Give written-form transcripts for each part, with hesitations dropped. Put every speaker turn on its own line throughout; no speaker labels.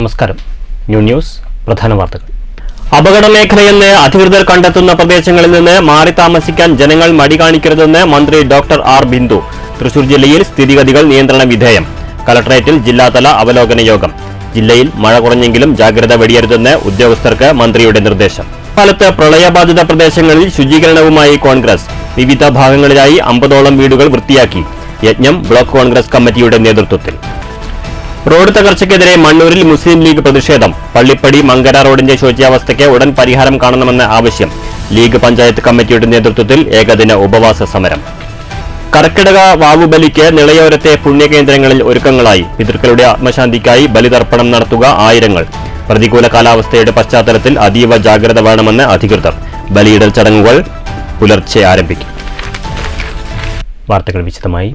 നമസ്കാരം. ന്യൂസ് പ്രധാന വാർത്തകൾ. അപകട മേഖലയെന്ന് അധികൃതർ കണ്ടെത്തുന്ന പ്രദേശങ്ങളിൽ നിന്ന് മാറി താമസിക്കാൻ ജനങ്ങൾ മടി കാണിക്കരുതെന്ന് മന്ത്രി ഡോക്ടർ ആർ ബിന്ദു. തൃശൂർ ജില്ലയിൽ സ്ഥിതിഗതികൾ നിയന്ത്രണ വിധേയം. കളക്ടറേറ്റിൽ ജില്ലാതല അവലോകന യോഗം. ജില്ലയിൽ മഴ കുറഞ്ഞെങ്കിലും ജാഗ്രത വെടിയരുതെന്ന് ഉദ്യോഗസ്ഥർക്ക് മന്ത്രിയുടെ നിർദ്ദേശം. കാലത്ത് പ്രളയബാധിത പ്രദേശങ്ങളിൽ ശുചീകരണവുമായി കോൺഗ്രസ്. വിവിധ ഭാഗങ്ങളിലായി 50ഓളം വീടുകൾ വൃത്തിയാക്കി. യജ്ഞം ബ്ലോക്ക് കോൺഗ്രസ് കമ്മിറ്റിയുടെ നേതൃത്വത്തിൽ. റോഡ് തകർച്ചയ്ക്കെതിരെ മണ്ണൂരിൽ മുസ്ലിം ലീഗ് പ്രതിഷേധം. പള്ളിപ്പടി മങ്കര റോഡിന്റെ ശോച്യാവസ്ഥയ്ക്ക് ഉടൻ പരിഹാരം കാണണമെന്ന ആവശ്യം. ലീഗ് പഞ്ചായത്ത് കമ്മിറ്റിയുടെ നേതൃത്വത്തിൽ ഏകദിന ഉപവാസ സമരം. കർക്കിടക വാവുബലിക്ക് നിളയോരത്തെ പുണ്യകേന്ദ്രങ്ങളിൽ ഒരുക്കങ്ങളായി. പിതൃക്കളുടെ ആത്മശാന്തിക്കായി ബലിതർപ്പണം നടത്തുക ആയിരങ്ങൾ. പ്രതികൂല കാലാവസ്ഥയുടെ പശ്ചാത്തലത്തിൽ അതീവ ജാഗ്രത വേണമെന്ന് അധികൃതർ. ബലിയിടൽ ചടങ്ങുകൾ പുലർച്ചെ ആരംഭിക്കും. വാർത്തകൾ വിശദമായി.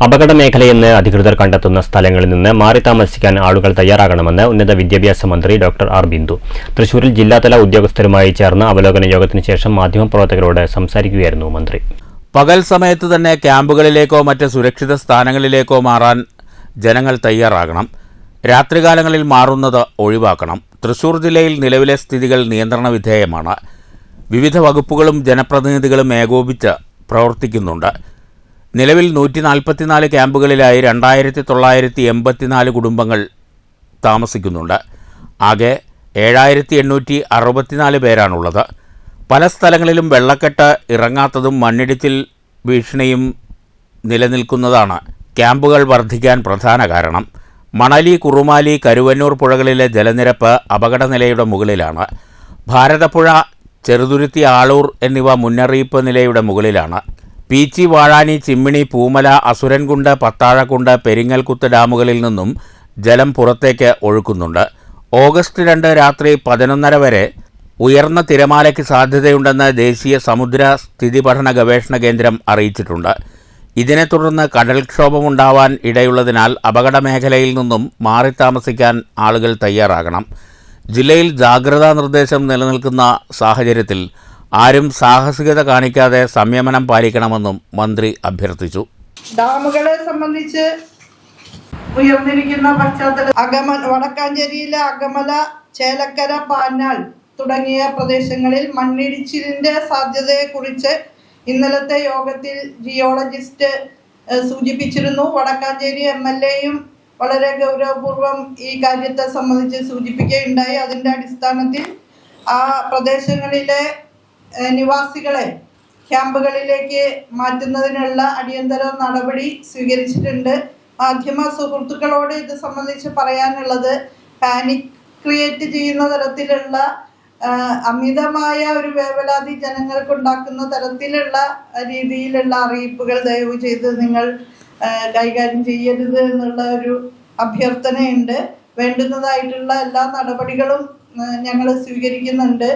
അപകട മേഖലയെന്ന് അധികൃതർ കണ്ടെത്തുന്ന സ്ഥലങ്ങളിൽ നിന്ന് മാറി താമസിക്കാൻ ആളുകൾ തയ്യാറാകണമെന്ന് ഉന്നത വിദ്യാഭ്യാസ മന്ത്രി ഡോക്ടർ ആർ ബിന്ദു. തൃശൂരിൽ ജില്ലാതല ഉദ്യോഗസ്ഥരുമായി ചേർന്ന അവലോകന യോഗത്തിന് ശേഷം മാധ്യമപ്രവർത്തകരോട് സംസാരിക്കുകയായിരുന്നു മന്ത്രി.
പകൽ സമയത്ത് തന്നെ ക്യാമ്പുകളിലേക്കോ മറ്റ് സുരക്ഷിത സ്ഥാനങ്ങളിലേക്കോ മാറാൻ ജനങ്ങൾ തയ്യാറാകണം. രാത്രികാലങ്ങളിൽ മാറുന്നത് ഒഴിവാക്കണം. തൃശൂർ ജില്ലയിൽ നിലവിലെ സ്ഥിതികൾ നിയന്ത്രണ വിധേയമാണ്. വിവിധ വകുപ്പുകളും ജനപ്രതിനിധികളും ഏകോപിച്ച് പ്രവർത്തിക്കുന്നുണ്ട്. നിലവിൽ 144 ക്യാമ്പുകളിലായി 2984 കുടുംബങ്ങൾ താമസിക്കുന്നുണ്ട്. ആകെ 7864 പേരാണുള്ളത്. പല സ്ഥലങ്ങളിലും വെള്ളക്കെട്ട് ഇറങ്ങാത്തതും മണ്ണിടിച്ചിൽ ഭീഷണിയും നിലനിൽക്കുന്നതാണ് ക്യാമ്പുകൾ വർദ്ധിക്കാൻ പ്രധാന കാരണം. മണലി, കുറുമാലി, കരുവന്നൂർ പുഴകളിലെ ജലനിരപ്പ് അപകടനിലയുടെ മുകളിലാണ്. ഭാരതപ്പുഴ, ചെറുതുരുത്തി, ആളൂർ എന്നിവ മുന്നറിയിപ്പ് നിലയുടെ മുകളിലാണ്. പീച്ചി, വാഴാനി, ചിമ്മിണി, പൂമല, അസുരൻകുണ്ട്, പത്താഴക്കുണ്ട്, പെരിങ്ങൽകുത്ത് ഡാമുകളിൽ നിന്നും ജലം പുറത്തേക്ക് ഒഴുക്കുന്നുണ്ട്. ഓഗസ്റ്റ് 2 രാത്രി 11:30 വരെ ഉയർന്ന തിരമാലയ്ക്ക് സാധ്യതയുണ്ടെന്ന് ദേശീയ സമുദ്ര സ്ഥിതിപഠന ഗവേഷണ കേന്ദ്രം അറിയിച്ചിട്ടുണ്ട്. ഇതിനെ തുടർന്ന് കടൽക്ഷോഭമുണ്ടാവാൻ ഇടയുള്ളതിനാൽ അപകട മേഖലയിൽ നിന്നും മാറി താമസിക്കാൻ ആളുകൾ തയ്യാറാകണം. ജില്ലയിൽ ജാഗ്രതാ നിർദ്ദേശം നിലനിൽക്കുന്ന സാഹചര്യത്തിൽ ആരും സാഹസികത കാണിക്കാതെ സംയമനം പാലിക്കണമെന്നും മന്ത്രി അഭ്യർത്ഥിച്ചു.
ഡാമുകളെ സംബന്ധിച്ച് ഉയർന്നിരിക്കുന്ന പശ്ചാത്തലം വടക്കാഞ്ചേരിയിലെ അകമല, ചേലക്കര, പാഞ്ഞാൾ തുടങ്ങിയ പ്രദേശങ്ങളിൽ മണ്ണിടിച്ചിലിന്റെ സാധ്യതയെക്കുറിച്ച് ഇന്നലത്തെ യോഗത്തിൽ ജിയോളജിസ്റ്റ് സൂചിപ്പിച്ചിരുന്നു. വടക്കാഞ്ചേരി MLAയും വളരെ ഗൗരവപൂർവ്വം ഈ കാര്യത്തെ സംബന്ധിച്ച് സൂചിപ്പിക്കുകയുണ്ടായി. അതിൻ്റെ അടിസ്ഥാനത്തിൽ ആ പ്രദേശങ്ങളിലെ നിവാസികളെ ക്യാമ്പുകളിലേക്ക് മാറ്റുന്നതിനുള്ള അടിയന്തര നടപടി സ്വീകരിച്ചിട്ടുണ്ട്. മാധ്യമ സുഹൃത്തുക്കളോട് ഇത് സംബന്ധിച്ച് പറയാനുള്ളത്, പാനിക് ക്രിയേറ്റ് ചെയ്യുന്ന തരത്തിലുള്ള അമിതമായ ഒരു വേവലാതി ജനങ്ങൾക്കുണ്ടാക്കുന്ന തരത്തിലുള്ള രീതിയിലുള്ള അറിയിപ്പുകൾ ദയവ് ചെയ്ത് നിങ്ങൾ കൈകാര്യം ചെയ്യരുത് എന്നുള്ള ഒരു അഭ്യർത്ഥനയുണ്ട്. വേണ്ടുന്നതായിട്ടുള്ള എല്ലാ നടപടികളും ഞങ്ങൾ സ്വീകരിക്കുന്നുണ്ട്.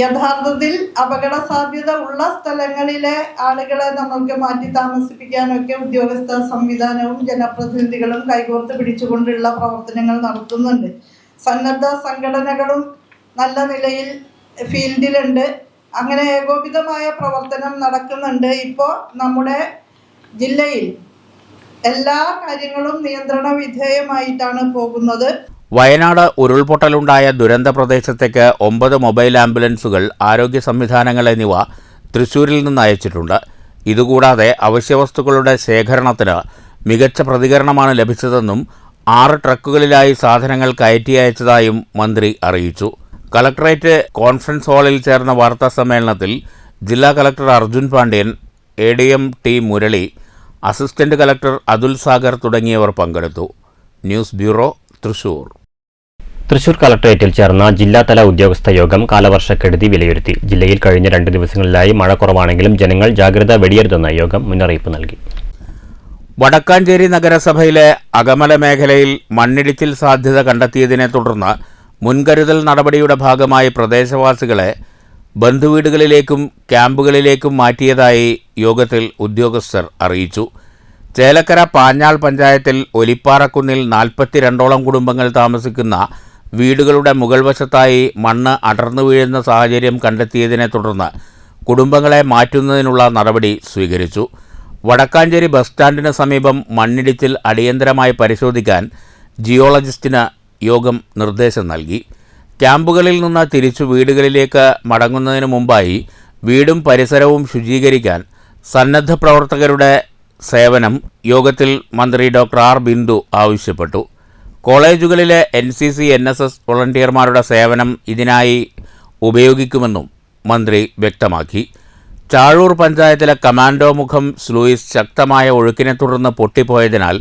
യഥാർത്ഥത്തിൽ അപകട സാധ്യത ഉള്ള സ്ഥലങ്ങളിലെ ആളുകളെ നമ്മൾക്ക് മാറ്റി താമസിപ്പിക്കാനൊക്കെ ഉദ്യോഗസ്ഥ സംവിധാനവും ജനപ്രതിനിധികളും കൈകോർത്ത് പിടിച്ചുകൊണ്ടുള്ള പ്രവർത്തനങ്ങൾ നടത്തുന്നുണ്ട്. സന്നദ്ധ സംഘടനകളും നല്ല നിലയിൽ ഫീൽഡിലുണ്ട്. അങ്ങനെ ഏകോപിതമായ പ്രവർത്തനം നടക്കുന്നുണ്ട്. ഇപ്പോൾ നമ്മുടെ ജില്ലയിൽ എല്ലാ കാര്യങ്ങളും നിയന്ത്രണ വിധേയമായിട്ടാണ് പോകുന്നത്.
വയനാട് ഉരുൾപൊട്ടലുണ്ടായ ദുരന്ത പ്രദേശത്തേക്ക് 9 മൊബൈൽ ആംബുലൻസുകൾ, ആരോഗ്യ സംവിധാനങ്ങൾ എന്നിവ തൃശ്ശൂരിൽ നിന്ന് അയച്ചിട്ടുണ്ട്. ഇതുകൂടാതെ അവശ്യവസ്തുക്കളുടെ ശേഖരണത്തിന് മികച്ച പ്രതികരണമാണ് ലഭിച്ചതെന്നും 6 ട്രക്കുകളിലായി സാധനങ്ങൾ കയറ്റി അയച്ചതായും മന്ത്രി അറിയിച്ചു. കളക്ടറേറ്റ് കോൺഫറൻസ് ഹാളിൽ ചേർന്ന വാർത്താ സമ്മേളനത്തിൽ ജില്ലാ collector Arjun Pandian, ADM T Murali, assistant collector Athul Sagar തുടങ്ങിയവർ പങ്കെടുത്തു. News bureau, Thrissur.
തൃശൂർ കളക്ടറേറ്റിൽ ചേർന്ന ജില്ലാതല ഉദ്യോഗസ്ഥ യോഗം കാലവർഷക്കെടുതി വിലയിരുത്തി. ജില്ലയിൽ കഴിഞ്ഞ 2 ദിവസങ്ങളിലായി മഴ കുറവാണെങ്കിലും ജനങ്ങൾ ജാഗ്രത വെടിയരുതെന്ന് യോഗം മുന്നറിയിപ്പ് നൽകി.
വടക്കാഞ്ചേരി നഗരസഭയിലെ അകമല മേഖലയിൽ മണ്ണിടിച്ചിൽ സാധ്യത കണ്ടെത്തിയതിനെ തുടർന്ന് മുൻകരുതൽ നടപടിയുടെ ഭാഗമായി പ്രദേശവാസികളെ ബന്ധുവീടുകളിലേക്കും ക്യാമ്പുകളിലേക്കും മാറ്റിയതായി യോഗത്തിൽ ഉദ്യോഗസ്ഥർ അറിയിച്ചു. ചേലക്കര പാഞ്ഞാൾ പഞ്ചായത്തിൽ ഒലിപ്പാറക്കുന്നിൽ 42ഓളം കുടുംബങ്ങൾ താമസിക്കുന്ന വീടുകളുടെ മുകൾ വശത്തായി മണ്ണ് അടർന്നു വീഴുന്ന സാഹചര്യം കണ്ടെത്തിയതിനെ തുടർന്ന് കുടുംബങ്ങളെ മാറ്റുന്നതിനുള്ള നടപടി സ്വീകരിച്ചു. വടക്കാഞ്ചേരി ബസ് സ്റ്റാൻഡിന് സമീപം മണ്ണിടിച്ചിൽ അടിയന്തരമായി പരിശോധിക്കാൻ ജിയോളജിസ്റ്റിന് യോഗം നിർദ്ദേശം നൽകി. ക്യാമ്പുകളിൽ നിന്ന് തിരിച്ചു വീടുകളിലേക്ക് മടങ്ങുന്നതിന് മുമ്പായി വീടും പരിസരവും ശുചീകരിക്കാൻ സന്നദ്ധ പ്രവർത്തകരുടെ സേവനം യോഗത്തിൽ മന്ത്രി ഡോക്ടർ ആർ ബിന്ദു ആവശ്യപ്പെട്ടു. കോളേജുകളിലെ NCC, NSS വോളണ്ടിയർമാരുടെ സേവനം ഇതിനായി ഉപയോഗിക്കുമെന്നും മന്ത്രി വ്യക്തമാക്കി. ചാഴൂർ പഞ്ചായത്തിലെ കമാൻഡോ മുഖം സ്ലൂയിസ് ശക്തമായ ഒഴുക്കിനെ തുടർന്ന് പൊട്ടിപ്പോയതിനാൽ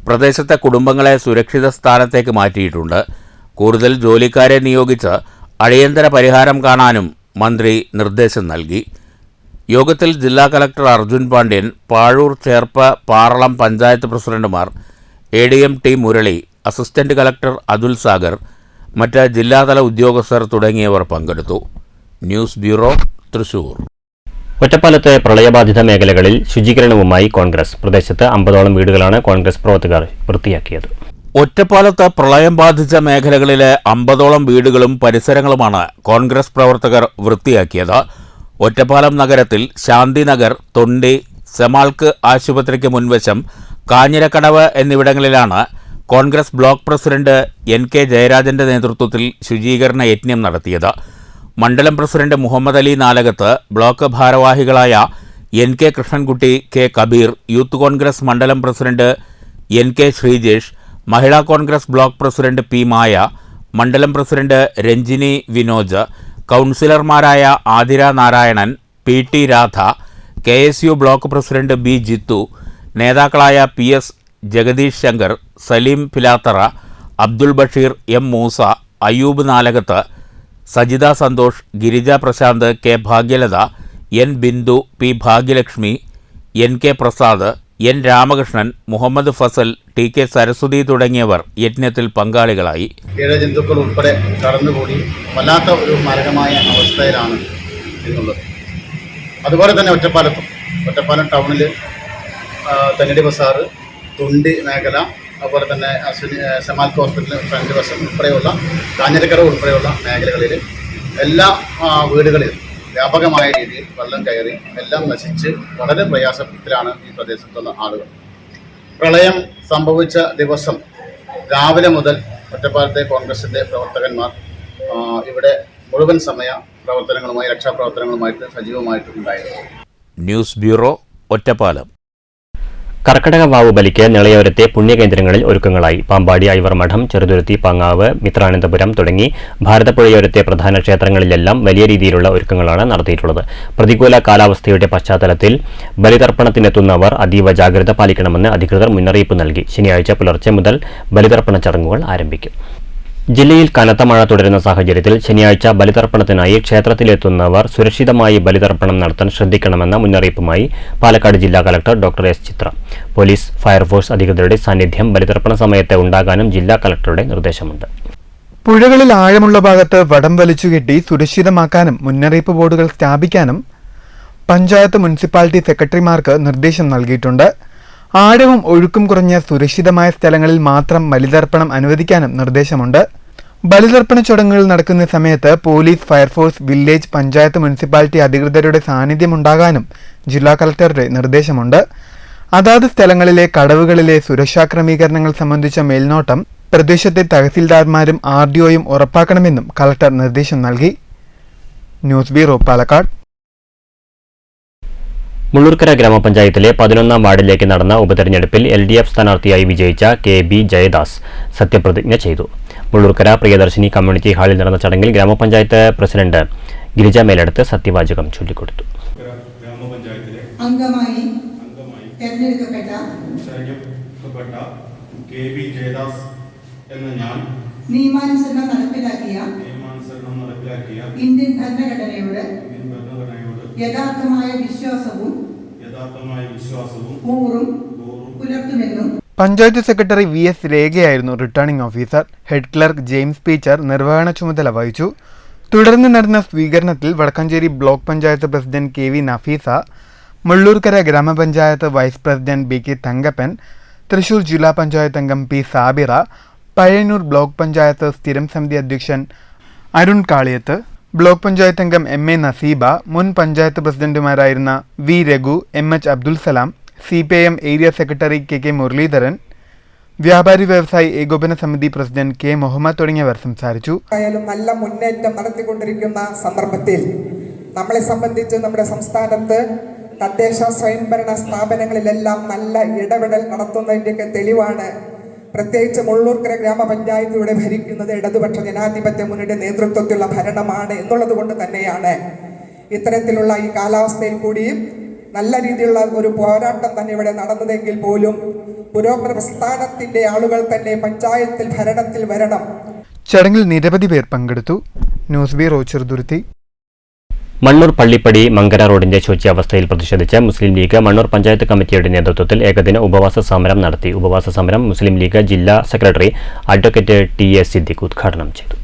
പ്രദേശത്തെ കുടുംബങ്ങളെ സുരക്ഷിത സ്ഥാനത്തേക്ക് മാറ്റിയിട്ടുണ്ട്. കൂടുതൽ ജോലിക്കാരെ നിയോഗിച്ച് അടിയന്തര പരിഹാരം കാണാനും മന്ത്രി നിർദ്ദേശം നൽകി. യോഗത്തിൽ ജില്ലാ കളക്ടർ അർജുൻ പാണ്ഡ്യൻ, പാഴൂർ, ചേർപ്പ്, പാറളം പഞ്ചായത്ത് പ്രസിഡന്റുമാർ, ADM T Murali, assistant collector Athul Sagar, മറ്റ് ജില്ലാതല ഉദ്യോഗസ്ഥർ തുടങ്ങിയവർ പങ്കെടുത്തു. News bureau, Thrissur.
ഒറ്റപ്പാലത്തെ പ്രളയബാധിത മേഖലകളിൽ ശുചീകരണവുമായി കോൺഗ്രസ്. പ്രദേശത്ത് 50ഓളം വീടുകളാണ് കോൺഗ്രസ് പ്രവർത്തകർ വൃത്തിയാക്കിയത്.
ഒറ്റപ്പാലത്ത് പ്രളയം ബാധിച്ച മേഖലകളിലെ 50ഓളം വീടുകളും പരിസരങ്ങളുമാണ് കോൺഗ്രസ് പ്രവർത്തകർ വൃത്തിയാക്കിയത്. ഒറ്റപ്പാലം നഗരത്തിൽ ശാന്തിനഗർ, തൊണ്ടി, സെമാൾക്ക് ആശുപത്രിക്ക് മുൻവശം, കാഞ്ഞിരക്കടവ് എന്നിവിടങ്ങളിലാണ് കോൺഗ്രസ് ബ്ലോക്ക് പ്രസിഡന്റ് NK ജയരാജന്റെ നേതൃത്വത്തിൽ ശുചീകരണ യജ്ഞം നടത്തിയത്. മണ്ഡലം പ്രസിഡന്റ് മുഹമ്മദ് അലി നാലകത്ത്, ബ്ലോക്ക് ഭാരവാഹികളായ NK Krishnankutty, K Kabeer, youth Congress മണ്ഡലം president NK Sreejesh, Mahila Congress block president P Maya, മണ്ഡലം പ്രസിഡന്റ് രഞ്ജിനി വിനോജ്, കൗൺസിലർമാരായ Athira Narayanan, PT Radha, KSU block president B Jithu, നേതാക്കളായ PS Jagdish Shankar, Saleem Pilathara, Abdul Basheer, M Musa, Ayyub Nalakath, Sajitha Santhosh, Girija Prashant, K ഭാഗ്യലത, N Bindu, P Bhagyalakshmi, NK Prasad, N Ramakrishnan, Muhammad Fasal, TK Saraswati തുടങ്ങിയവർ യജ്ഞത്തിൽ പങ്കാളികളായി.
ജന്തുക്കൾ ഉൾപ്പെടെ കടന്നുകൂടി വല്ലാത്ത ഒരു മാരകമായ അവസ്ഥയിലാണ് എന്നുള്ളത്. അതുപോലെ തന്നെ ഒറ്റപ്പാലം ടൗണിൽ തങ്ങടി ബസാറ്, തുണ്ടി മേഖല, അതുപോലെ തന്നെ സെമാൽക്ക് ഹോസ്പിറ്റൽ ഫ്രണ്ട് വശം ഉൾപ്പെടെയുള്ള കാഞ്ഞിരക്കടവ് ഉൾപ്പെടെയുള്ള മേഖലകളിൽ എല്ലാ വീടുകളിലും വ്യാപകമായ രീതിയിൽ വെള്ളം കയറി എല്ലാം നശിച്ച് വളരെ പ്രയാസത്തിലാണ് ഈ പ്രദേശത്തുള്ള ആളുകൾ. പ്രളയം സംഭവിച്ച ദിവസം രാവിലെ മുതൽ ഒറ്റപ്പാലത്തെ കോൺഗ്രസിൻ്റെ പ്രവർത്തകന്മാർ ഇവിടെ മുഴുവൻ സമയ പ്രവർത്തനങ്ങളുമായി, രക്ഷാപ്രവർത്തനങ്ങളുമായിട്ട് സജീവമായിട്ടുണ്ടായിരുന്നു.
News bureau, Ottapalam.
കർക്കടക വാവ് ബലിക്ക് നിളയോരത്തെ പുണ്യകേന്ദ്രങ്ങളിൽ ഒരുക്കങ്ങളായി. പാമ്പാടി, ഐവർ മഠം, ചെറുതുരുത്തി, പാങ്ങാവ്, മിത്രാനന്തപുരം തുടങ്ങി ഭാരതപ്പുഴയോരത്തെ പ്രധാന ക്ഷേത്രങ്ങളിലെല്ലാം വലിയ രീതിയിലുള്ള ഒരുക്കങ്ങളാണ് നടത്തിയിട്ടുള്ളത്. പ്രതികൂല കാലാവസ്ഥയുടെ പശ്ചാത്തലത്തിൽ ബലിതർപ്പണത്തിനെത്തുന്നവർ അതീവ ജാഗ്രത പാലിക്കണമെന്ന് അധികൃതർ മുന്നറിയിപ്പ് നൽകി. ശനിയാഴ്ച പുലർച്ചെ മുതൽ ബലിതർപ്പണ ചടങ്ങുകൾ ആരംഭിക്കും. ജില്ലയിൽ കനത്ത മഴ തുടരുന്ന സാഹചര്യത്തിൽ ശനിയാഴ്ച ബലിതർപ്പണത്തിനായി ക്ഷേത്രത്തിലെത്തുന്നവർ സുരക്ഷിതമായി ബലിതർപ്പണം നടത്താൻ ശ്രദ്ധിക്കണമെന്ന മുന്നറിയിപ്പുമായി പാലക്കാട് ജില്ലാ കളക്ടർ ഡോക്ടർ S ചിത്ര. പോലീസ്, ഫയർഫോഴ്സ് അധികൃതരുടെ സാന്നിധ്യം ബലിതർപ്പണ സമയത്ത് ഉണ്ടാകാനും ജില്ലാ കളക്ടറുടെ നിർദ്ദേശമുണ്ട്.
പുഴകളിൽ ആഴമുള്ള ഭാഗത്ത് വടം വലിച്ചുകെട്ടി സുരക്ഷിതമാക്കാനും മുന്നറിയിപ്പ് ബോർഡുകൾ സ്ഥാപിക്കാനും പഞ്ചായത്ത്, മുനിസിപ്പാലിറ്റി സെക്രട്ടറിമാർക്ക് നിർദ്ദേശം നൽകിയിട്ടുണ്ട്. ആഴവും ഒഴുക്കും കുറഞ്ഞ സുരക്ഷിതമായ സ്ഥലങ്ങളിൽ മാത്രം ബലിതർപ്പണം അനുവദിക്കാനും നിർദ്ദേശമുണ്ട്. ബലിതർപ്പണ ചടങ്ങുകൾ നടക്കുന്ന സമയത്ത് police, fire force, village, panchayat, municipality അധികൃതരുടെ സാന്നിധ്യമുണ്ടാകാനും ജില്ലാ കളക്ടറുടെ നിർദ്ദേശമുണ്ട്. അതാത് സ്ഥലങ്ങളിലെ കടവുകളിലെ സുരക്ഷാ ക്രമീകരണങ്ങൾ സംബന്ധിച്ച മേൽനോട്ടം പ്രദേശത്തെ തഹസിൽദാർമാരും RDOയും ഉറപ്പാക്കണമെന്നും കളക്ടർ നിർദ്ദേശം നൽകി. News bureau, Palakkad.
മുള്ളൂർക്കര ഗ്രാമപഞ്ചായത്തിലെ 11ാം വാർഡിലേക്ക് നടന്ന ഉപതെരഞ്ഞെടുപ്പിൽ LDF സ്ഥാനാർത്ഥിയായി വിജയിച്ച KB ജയദാസ് സത്യപ്രതിജ്ഞ ചെയ്തു. മുള്ളൂർക്കര പ്രിയദർശിനി കമ്മ്യൂണിറ്റി ഹാളിൽ നടന്ന ചടങ്ങിൽ ഗ്രാമപഞ്ചായത്ത് പ്രസിഡന്റ് ഗിരിജ മേലെടുത്ത് സത്യവാചകം ചൊല്ലിക്കൊടുത്തു.
അംഗമായി തെരഞ്ഞെടുക്കപ്പെട്ട
KB ജയദാസ് എന്ന ഞാൻ
നിയമാനുസരണം നടപ്പിലാക്കിയ ഇന്ത്യൻ ഭരണഘടനയോട് യഥാർത്ഥമായ വിശ്വാസവും കൂറും പുലർത്തുമെന്നും
പഞ്ചായത്ത് സെക്രട്ടറി VS രേഖയായിരുന്നു returning officer. Head clerk James പീച്ചർ നിർവഹണ ചുമതല വഹിച്ചു. തുടർന്ന് നടന്ന സ്വീകരണത്തിൽ Vadakkanchery block panchayat president KV Nafeesa, Mullurkara ഗ്രാമപഞ്ചായത്ത് vice president BK Thankappan, Thrissur ജില്ലാ പഞ്ചായത്ത് അംഗം P സാബിറ, പഴയന്നൂർ ബ്ലോക്ക് പഞ്ചായത്ത് സ്ഥിരം സമിതി അധ്യക്ഷൻ അരുൺ കാളിയത്ത്, ബ്ലോക്ക് പഞ്ചായത്ത് അംഗം MA നസീബ, മുൻ panchayat പ്രസിഡന്റുമാരായിരുന്ന V Raghu, MH Abdul Salam, CPIM area secretary KK Muraleedharan, വ്യാപാരി വ്യവസായി ഏകോപന സമിതി പ്രസിഡന്റ് കെ മുഹമ്മദ് തുടങ്ങിയവർ സംസാരിച്ചു.
നല്ല മുന്നേറ്റം നടത്തിക്കൊണ്ടിരിക്കുന്ന സന്ദർഭത്തിൽ നമ്മളെ സംബന്ധിച്ച് നമ്മുടെ സംസ്ഥാനത്ത് തദ്ദേശ സ്വയംഭരണ സ്ഥാപനങ്ങളിലെല്ലാം നല്ല ഇടപെടൽ നടത്തുന്നതിൻ്റെയൊക്കെ തെളിവാണ്. പ്രത്യേകിച്ച് മുള്ളൂർക്കര ഗ്രാമപഞ്ചായത്ത് ഇവിടെ ഭരിക്കുന്നത് ഇടതുപക്ഷ ജനാധിപത്യ മുന്നണിയുടെ നേതൃത്വത്തിലുള്ള ഭരണമാണ് എന്നുള്ളത് കൊണ്ട് തന്നെയാണ് ഇത്തരത്തിലുള്ള ഈ കാലാവസ്ഥയിൽ കൂടിയും നല്ല രീതിയിലുള്ള ഒരു പോരാട്ടം തന്നെ ഇവിടെ നടന്നതെങ്കിൽ പോലും പുരോഗമന പ്രസ്ഥാനത്തിന്റെ ആളുകൾ തന്നെ പഞ്ചായത്തിൽ ഭരണത്തിൽ വരണം.
ചടങ്ങിൽ നിരവധി പേർ പങ്കെടുത്തു. News bureau Cheruthuruthy.
മണ്ണൂർ പള്ളിപ്പടി മങ്കര റോഡിന്റെ ശോച്യാവസ്ഥയിൽ പ്രതിഷേധിച്ച് മുസ്ലിം ലീഗ് മണ്ണൂർ പഞ്ചായത്ത് കമ്മിറ്റിയുടെ നേതൃത്വത്തിൽ ഏകദിന ഉപവാസ സമരം നടത്തി. ഉപവാസ സമരം മുസ്ലിം ലീഗ് ജില്ലാ സെക്രട്ടറി അഡ്വക്കേറ്റ് ടി.എ. സിദ്ദിഖ് ഉദ്ഘാടനം ചെയ്തു.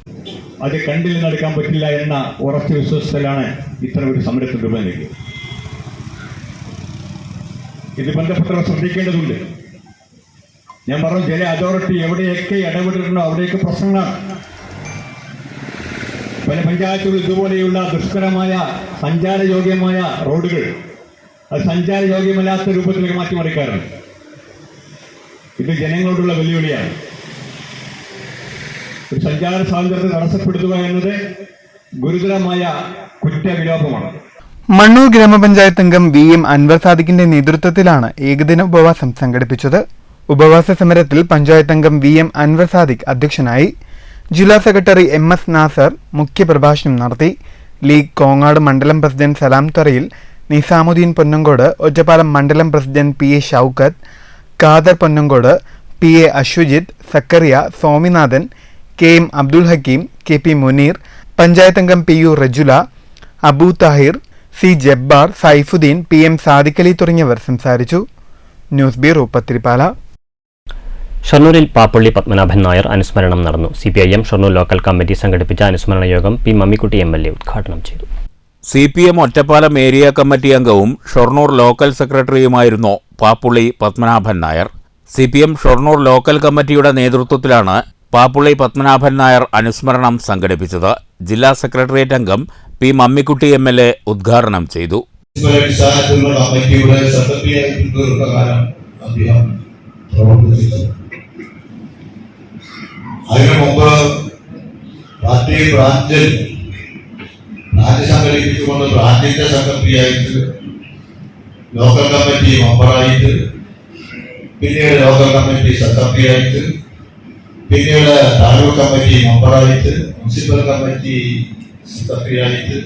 അത് കണ്ടിൽ നടക്കാൻ പറ്റില്ല എന്ന ഉറച്ച വിശ്വാസത്തിലാണ് ഇത്തരം ഒരു സമരത്തിൽ രൂപം നൽകിയത്. ഇത് ബന്ധപ്പെട്ടവർ ശ്രദ്ധിക്കേണ്ടതുണ്ട്. ഞാൻ പറഞ്ഞു, ജല അതോറിറ്റി എവിടെയൊക്കെ ഇടപെട്ടിട്ടുണ്ടോ അവിടെയൊക്കെ പ്രശ്നങ്ങളാണ്. പല പഞ്ചായത്തുകൾ ഇതുപോലെയുള്ള ദുഷ്കരമായ സഞ്ചാരയോഗ്യമായ റോഡുകൾ അത് സഞ്ചാരയോഗ്യമല്ലാത്ത രൂപത്തിലേക്ക് മാറ്റിമറിക്കാറുണ്ട്. ഇത് ജനങ്ങളോടുള്ള വെല്ലുവിളിയാണ്. ഒരു സഞ്ചാര സ്വാതന്ത്ര്യത്തെ തടസ്സപ്പെടുത്തുക എന്നത് ഗുരുതരമായ കുറ്റവിലോപമാണ്.
മണ്ണൂർ ഗ്രാമപഞ്ചായത്ത് അംഗം VM അൻവർ സാദിഖിന്റെ നേതൃത്വത്തിലാണ് ഏകദിന ഉപവാസം സംഘടിപ്പിച്ചത്. ഉപവാസ സമരത്തിൽ പഞ്ചായത്ത് അംഗം VM അൻവർ സാദിഖ് അധ്യക്ഷനായി. ജില്ലാ സെക്രട്ടറി MS നാസർ മുഖ്യപ്രഭാഷണം നടത്തി. ലീഗ് കോങ്ങാട് മണ്ഡലം പ്രസിഡന്റ് സലാം തറയിൽ, നിസാമുദ്ദീൻ പൊന്നങ്കോട്, ഒറ്റപ്പാലം മണ്ഡലം president PA Shoukath, Khader Ponnankode, PA Ashwajith, Zakaria, Swaminathan, KM Abdul Hakeem, KP Muneer, panchayat അംഗം PU Rajula, Abu Thahir, C Jabbar, Saifuddin, PM Sadiqali തുടങ്ങിയവർ സംസാരിച്ചു. News bureau Pathirippala.
ഷൊർണൂരിൽ പാപ്പള്ളി പത്മനാഭൻ നായർ അനുസ്മരണം നടന്നു. CPIM ഷൊർണൂർ ലോക്കൽ കമ്മിറ്റി സംഘടിപ്പിച്ച അനുസ്മരണ യോഗം P മമ്മിക്കുട്ടി MLA ഉദ്ഘാടനം ചെയ്തു.
CPM ഒറ്റപ്പാലം ഏരിയ കമ്മിറ്റി അംഗവും ഷൊർണൂർ ലോക്കൽ സെക്രട്ടറിയുമായിരുന്നു പാപ്പുള്ളി പത്മനാഭൻ നായർ. CPM ഷൊർണൂർ ലോക്കൽ കമ്മിറ്റിയുടെ നേതൃത്വത്തിലാണ് പാപ്പുള്ളി പത്മനാഭൻ നായർ അനുസ്മരണം സംഘടിപ്പിച്ചത്. ജില്ലാ സെക്രട്ടേറിയറ്റ് അംഗം P മമ്മിക്കുട്ടി MLA ഉദ്ഘാടനം ചെയ്തു.
അതിനു മുമ്പ് പാർട്ടി ബ്രാഞ്ച് സംഘടിപ്പിച്ചുകൊണ്ട് ബ്രാഞ്ചിന്റെ സെക്രട്ടറിയായിട്ട്, ലോക്കൽ കമ്മിറ്റി മെമ്പറായിട്ട്, പിന്നീട് ലോക്കൽ കമ്മിറ്റി സെക്രട്ടറിയായിട്ട്, പിന്നീട് താലൂക്ക് കമ്മിറ്റി മെമ്പറായിട്ട്, മുനിസിപ്പൽ കമ്മിറ്റി സെക്രട്ടറിയായിട്ട്,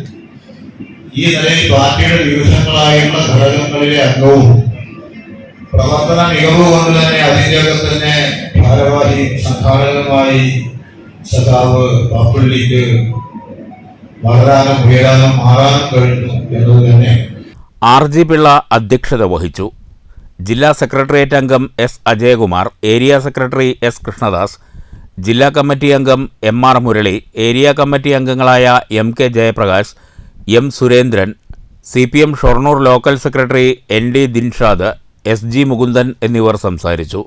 ഈ നിലയിൽ പാർട്ടിയുടെ വിവിധങ്ങളായുള്ള ഘടകങ്ങളിലെ അംഗവും പ്രവർത്തന മികവ് കൊണ്ട് തന്നെ അതിൻ്റെയൊക്കെ തന്നെ ഭാരവാഹി സംഘാടകമായി സഖാവ് പാപ്പള്ളിക്ക് വളരാനും ഉയരാനും മാറാനും കഴിഞ്ഞു എന്നത് തന്നെ.
RG പിള്ള അധ്യക്ഷത വഹിച്ചു. ജില്ലാ സെക്രട്ടേറിയറ്റ് അംഗം S Ajayakumar, area secretary S Krishnadas, ജില്ലാ കമ്മിറ്റി അംഗം MR മുരളി, ഏരിയ കമ്മിറ്റി അംഗങ്ങളായ MK Jayaprakash, M Surendran, CPM Shoranur local secretary ND Dinshad, SG Mukundan എന്നിവർ സംസാരിച്ചു.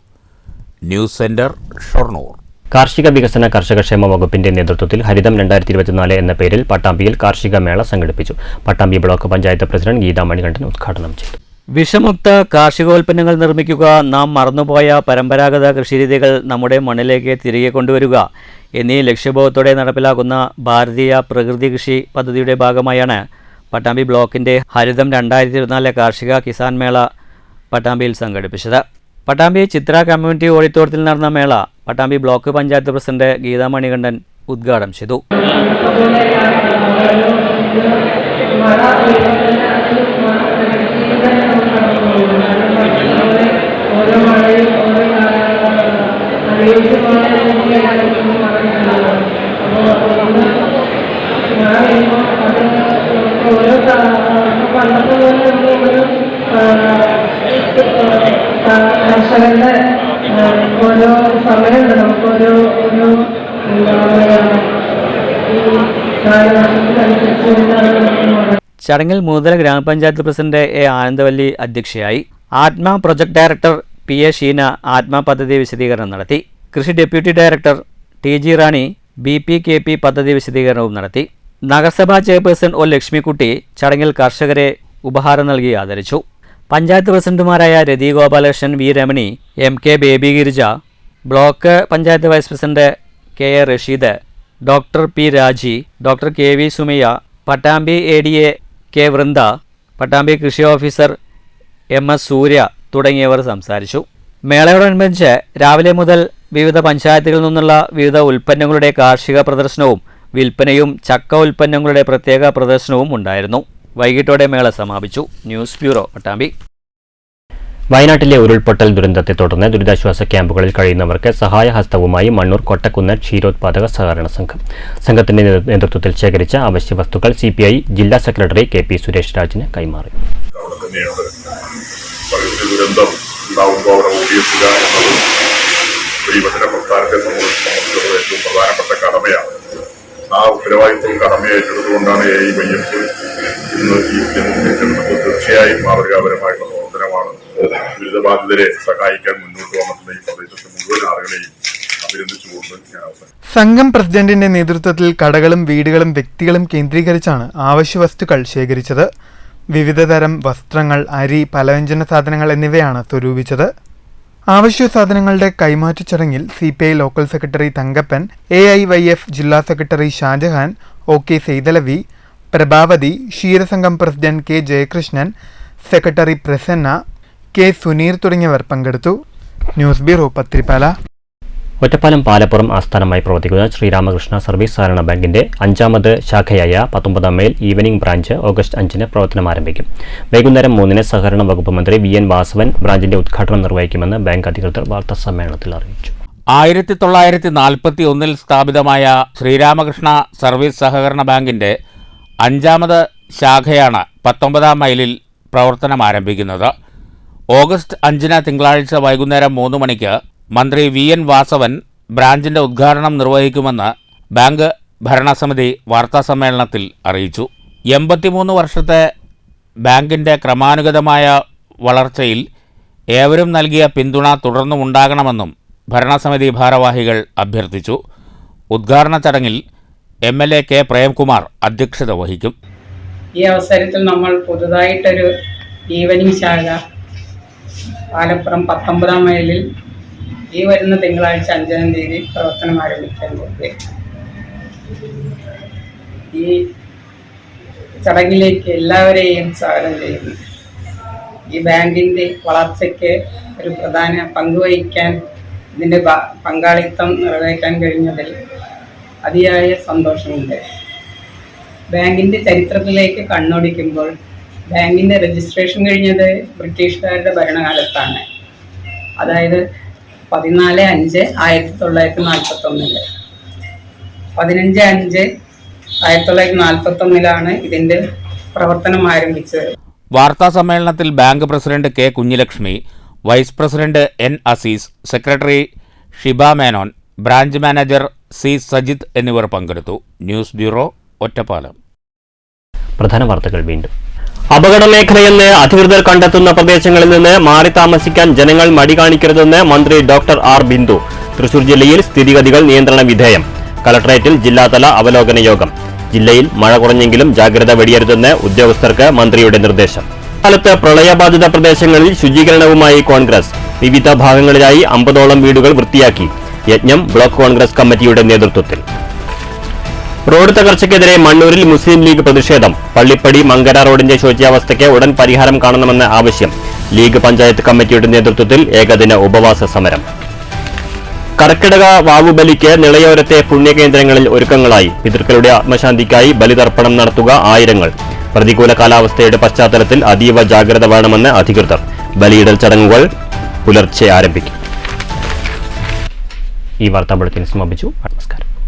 News centre Shoranur.
കാർഷിക വികസന കർഷകക്ഷേമ വകുപ്പിന്റെ നേതൃത്വത്തിൽ ഹരിതം 2024 എന്ന പേരിൽ പട്ടാമ്പിയിൽ കാർഷിക മേള സംഘടിപ്പിച്ചു. പട്ടാമ്പി ബ്ലോക്ക് പഞ്ചായത്ത് പ്രസിഡന്റ് ഗീതാ മണികണ്ഠൻ ഉദ്ഘാടനം ചെയ്തു. വിഷമുക്ത കാർഷികോൽപ്പന്നങ്ങൾ നിർമ്മിക്കുക, നാം മറന്നുപോയ പരമ്പരാഗത കൃഷിരീതികൾ നമ്മുടെ മണ്ണിലേക്ക് തിരികെ കൊണ്ടുവരിക എന്നീ ലക്ഷ്യബോധത്തോടെ നടപ്പിലാക്കുന്ന ഭാരതീയ പ്രകൃതി കൃഷി പദ്ധതിയുടെ ഭാഗമായാണ് പട്ടാമ്പി ബ്ലോക്കിന്റെ ഹരിതം 2024 കാർഷിക കിസാൻ മേള പട്ടാമ്പിയിൽ സംഘടിപ്പിച്ചത്. പട്ടാമ്പി ചിത്ര കമ്മ്യൂണിറ്റി ഓഡിറ്റോറിയത്തിൽ നടന്ന മേള പട്ടാമ്പി ബ്ലോക്ക് പഞ്ചായത്ത് പ്രസിഡന്റ് ഗീതാ മണികണ്ഠൻ ഉദ്ഘാടനം ചെയ്തു.
കർഷകരുടെ ഓരോ സമയമുണ്ട്, നമുക്കൊരു
ചടങ്ങിൽ മൂതല ഗ്രാമപഞ്ചായത്ത് പ്രസിഡന്റ് A ആനന്ദവല്ലി അധ്യക്ഷയായി. ആത്മ പ്രൊജക്ട് ഡയറക്ടർ PA ഷീന ആത്മ പദ്ധതി വിശദീകരണം നടത്തി. കൃഷി ഡെപ്യൂട്ടി ഡയറക്ടർ TG റാണി BPKP പദ്ധതി വിശദീകരണവും നടത്തി. നഗരസഭാ ചെയർപേഴ്സൺ O ലക്ഷ്മിക്കുട്ടി ചടങ്ങിൽ കർഷകരെ ഉപഹാരം നൽകി ആദരിച്ചു. പഞ്ചായത്ത് പ്രസിഡന്റുമാരായ Rathi Gopalakrishnan, V Ramani, MK Baby Girija,
block panchayat vice president K A Rasheed, doctor P Raji, doctor K V Sumayya, Pattambi ADA K Vrinda, Pattambi കൃഷി ഓഫീസർ MS സൂര്യ തുടങ്ങിയവർ സംസാരിച്ചു. മേളയോടനുബന്ധിച്ച് രാവിലെ മുതൽ വിവിധ പഞ്ചായത്തുകളിൽ നിന്നുള്ള വിവിധ ഉൽപ്പന്നങ്ങളുടെ കാർഷിക പ്രദർശനവും വിൽപ്പനയും ചക്ക ഉൽപ്പന്നങ്ങളുടെ പ്രത്യേക പ്രദർശനവും ഉണ്ടായിരുന്നു. വൈകിട്ടോടെ മേള സമാപിച്ചു. News bureau, Pattambi.
വയനാട്ടിലെ ഉരുൾപൊട്ടൽ ദുരന്തത്തെ തുടർന്ന് ദുരിതാശ്വാസ ക്യാമ്പുകളിൽ കഴിയുന്നവർക്ക് സഹായഹസ്തവുമായി മണ്ണൂർ കൊട്ടക്കുന്ന് ക്ഷീരോത്പാദക സഹകരണ സംഘം. സംഘത്തിന്റെ നേതൃത്വത്തിൽ ശേഖരിച്ച അവശ്യ വസ്തുക്കൾ CPI ജില്ലാ സെക്രട്ടറി KP സുരേഷ് രാജിന് കൈമാറി.
ദുരന്തം ഉണ്ടാവുമ്പോൾ അവിടെ ഓടിയെത്തുക എന്നത് ഒരു യുവജന പ്രസ്ഥാനത്തെ സംബന്ധിച്ചിടത്തോളം ഏറ്റവും പ്രധാനപ്പെട്ട കടമയാണ്. ആ ഉത്തരവാദിത്വം കടമയേറ്റെടുത്തുകൊണ്ടാണ് AIYF ഇന്ന് ഈ ഏറ്റെടുത്തത്. തീർച്ചയായും മാതൃകാപരമായിട്ടുള്ള പ്രവർത്തനമാണ്. ദുരിതബാധിതരെ സഹായിക്കാൻ മുന്നോട്ട് വന്നിട്ടുള്ള ഈ പ്രദേശത്തെ മുഴുവൻ ആളുകളെയും അഭിനന്ദിച്ചുകൊണ്ട് ഞാൻ അവസാനം.
സംഘം പ്രസിഡന്റിന്റെ നേതൃത്വത്തിൽ കടകളും വീടുകളും വ്യക്തികളും കേന്ദ്രീകരിച്ചാണ് ആവശ്യ വസ്തുക്കൾ ശേഖരിച്ചത്. വിവിധതരം വസ്ത്രങ്ങൾ, അരി, പലവ്യഞ്ജന സാധനങ്ങൾ എന്നിവയാണ് സ്വരൂപിച്ചത്. ആവശ്യ സാധനങ്ങളുടെ കൈമാറ്റ ചടങ്ങിൽ CPI local secretary Thankappan, AIYF ജില്ലാ സെക്രട്ടറി ഷാജഹാൻ, OK സെയ്തലവി, പ്രഭാവതി, ക്ഷീരസംഘം president K Jayakrishnan, secretary Prasanna, K Suneer തുടങ്ങിയവർ പങ്കെടുത്തു. News bureau, Pathirippala.
ഒറ്റപ്പാലം പാലപ്പുറം ആസ്ഥാനമായി പ്രവർത്തിക്കുന്ന ശ്രീരാമകൃഷ്ണ സർവീസ് സഹകരണ ബാങ്കിന്റെ 5ാമത് ശാഖയായ 19ാം മൈൽ ഈവനിംഗ് ബ്രാഞ്ച് ഓഗസ്റ്റ് 5-ന് പ്രവർത്തനം ആരംഭിക്കും. വൈകുന്നേരം 3-ന് സഹകരണ വകുപ്പ് മന്ത്രി VN വാസവൻ ബ്രാഞ്ചിന്റെ ഉദ്ഘാടനം നിർവഹിക്കുമെന്ന് ബാങ്ക് അധികൃതർ വാർത്താസമ്മേളനത്തിൽ അറിയിച്ചു.
1941 സ്ഥാപിതമായ ശ്രീരാമകൃഷ്ണ സർവീസ് സഹകരണ ബാങ്കിന്റെ 5ാമത് ശാഖയാണ് 19ാം മൈലിൽ പ്രവർത്തനം ആരംഭിക്കുന്നത്. ഓഗസ്റ്റ് 5-ന് തിങ്കളാഴ്ച വൈകുന്നേരം 3 മണിക്ക് മന്ത്രി VN വാസവൻ ബ്രാഞ്ചിന്റെ ഉദ്ഘാടനം നിർവഹിക്കുമെന്ന് ബാങ്ക് ഭരണസമിതി വാർത്താസമ്മേളനത്തിൽ അറിയിച്ചു. 83 വർഷത്തെ ബാങ്കിന്റെ ക്രമാനുഗതമായ വളർച്ചയിൽ ഏവരും നൽകിയ പിന്തുണ തുടർന്നും ഉണ്ടാകണമെന്നും ഭരണസമിതി ഭാരവാഹികൾ അഭ്യർത്ഥിച്ചു. ഉദ്ഘാടന ചടങ്ങിൽ MLA K പ്രേംകുമാർ അധ്യക്ഷത വഹിക്കും.
ഈ അവസരത്തിൽ നമ്മൾ പുതുതായിട്ടൊരു ഈവനിംഗ് ശാഖ പാലപ്പുറം 19ാം മൈലിൽ ഈ വരുന്ന തിങ്കളാഴ്ച 5-ാം തീയതി പ്രവർത്തനം ആരംഭിക്കാൻ പോകുകയാണ്. ഈ ചടങ്ങിലേക്ക് എല്ലാവരെയും സ്വാഗതം ചെയ്യുന്നു. ഈ ബാങ്കിൻ്റെ വളർച്ചയ്ക്ക് ഒരു പ്രധാന പങ്ക് വഹിക്കാൻ, ഇതിൻ്റെ പങ്കാളിത്തം നിറവേറ്റാൻ കഴിഞ്ഞതിൽ അതിയായ സന്തോഷമുണ്ട്. ബാങ്കിൻ്റെ ചരിത്രത്തിലേക്ക് കണ്ണോടിക്കുമ്പോൾ ബാങ്കിൻ്റെ രജിസ്ട്രേഷൻ കഴിഞ്ഞത് ബ്രിട്ടീഷുകാരുടെ ഭരണകാലത്താണ്. അതായത് 14/5/1941. 15/5/1941 ഇതിൻ്റെ പ്രവർത്തനം ആരംഭിച്ചത്.
വാർത്താ സമ്മേളനത്തിൽ bank president K Kunhilakshmi, vice president N Azeez, secretary Shiba Menon, branch manager C Sajith എന്നിവർ പങ്കെടുത്തു. News bureau, Ottapalam.
പ്രധാന വാർത്തകൾ വീണ്ടും. അപകട മേഖലയെന്ന് അധികൃതർ കണ്ടെത്തുന്ന പ്രദേശങ്ങളിൽ നിന്ന് മാറി താമസിക്കാൻ ജനങ്ങൾ മടി കാണിക്കരുതെന്ന് മന്ത്രി ഡോക്ടർ R ബിന്ദു. തൃശൂർ ജില്ലയിൽ സ്ഥിതിഗതികൾ നിയന്ത്രണ വിധേയം. കളക്ടറേറ്റിൽ ജില്ലാതല അവലോകന യോഗം. ജില്ലയിൽ മഴ കുറഞ്ഞെങ്കിലും ജാഗ്രത വെടിയരുതെന്ന് ഉദ്യോഗസ്ഥർക്ക് മന്ത്രിയുടെ നിർദ്ദേശം. കാലത്ത് പ്രളയബാധിത പ്രദേശങ്ങളിൽ ശുചീകരണവുമായി കോൺഗ്രസ്. വിവിധ ഭാഗങ്ങളിലായി 50ഓളം വീടുകൾ വൃത്തിയാക്കി. യജ്ഞം ബ്ലോക്ക് കോൺഗ്രസ് കമ്മിറ്റിയുടെ നേതൃത്വത്തിൽ. റോഡ് തകർച്ചയ്ക്കെതിരെ മണ്ണൂരിൽ മുസ്ലിം ലീഗ് പ്രതിഷേധം. പള്ളിപ്പടി മങ്കര റോഡിന്റെ ശോച്യാവസ്ഥയ്ക്ക് ഉടൻ പരിഹാരം കാണണമെന്ന ആവശ്യം. ലീഗ് പഞ്ചായത്ത് കമ്മിറ്റിയുടെ നേതൃത്വത്തിൽ ഏകദിന ഉപവാസ സമരം. കർക്കിടക വാവുബലിക്ക് നിളയോരത്തെ പുണ്യകേന്ദ്രങ്ങളിൽ ഒരുക്കങ്ങളായി. പിതൃക്കളുടെ ആത്മശാന്തിക്കായി ബലിതർപ്പണം നടത്തുക ആയിരങ്ങൾ. പ്രതികൂല കാലാവസ്ഥയുടെ പശ്ചാത്തലത്തിൽ അതീവ ജാഗ്രത വേണമെന്ന് അധികൃതർ. ബലിയിടൽ ചടങ്ങുകൾ പുലർച്ചെ ആരംഭിക്കും. ഈ വാർത്താ ബുള്ളറ്റിൻ സമാപിച്ചു.